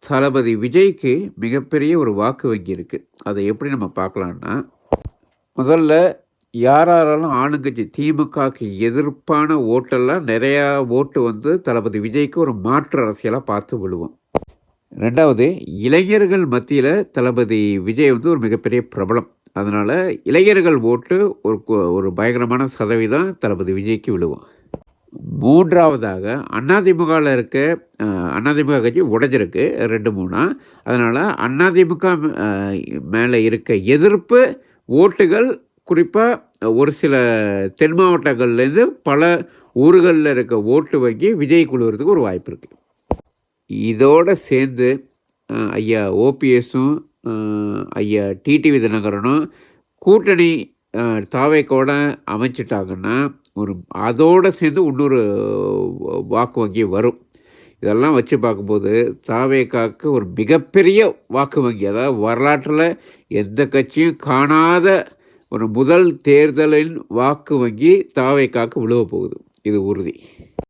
தளபதி விஜய்க்கு மிகப்பெரிய ஒரு வாக்கு வங்கி இருக்குது. அதை எப்படி நம்ம பார்க்கலான்னா, முதல்ல யாரெல்லாம் ஆளுங்கட்சி திமுகவுக்கு எதிர்ப்பான ஓட்டெல்லாம் நிறையா ஓட்டு வந்து தளபதி விஜய்க்கு ஒரு மாற்று அரசியலாக பார்த்து விழுவோம். ரெண்டாவது, இளைஞர்கள் மத்தியில் தளபதி விஜய் வந்து ஒரு மிகப்பெரிய பிரபலம். அதனால் இளைஞர்கள் ஓட்டு ஒரு பயங்கரமான சதவீதம் தளபதி விஜய்க்கு விழுவோம். மூன்றாவதாக அதிமுகவில் இருக்க அதிமுக கட்சி உடைஞ்சிருக்கு 2-3. அதனால் அதிமுக மேலே இருக்க எதிர்ப்பு ஓட்டுகள் குறிப்பாக ஒரு சில தென் மாவட்டங்கள்லேருந்து பல ஊர்களில் இருக்க ஓட்டு வங்கி விஜய் குழுவுறதுக்கு ஒரு வாய்ப்பு இருக்குது. இதோடு சேர்ந்து ஐயா ஓபிஎஸும் ஐயா டிடிவி தினகரனும் கூட்டணி தாவேக்கோட அமைச்சிட்டாங்கன்னா அதோடு சேர்ந்து இன்னொரு வாக்கு வங்கி வரும். இதெல்லாம் வச்சு பார்க்கும்போது தாவேக்காவுக்கு ஒரு மிகப்பெரிய வாக்கு வங்கி, அதாவது வரலாற்றில் எந்த கட்சியும் காணாத ஒரு முதல் தேர்தலின் வாக்கு வங்கி தாவேக்காவுக்கு விழுவ போகுது. இது உறுதி.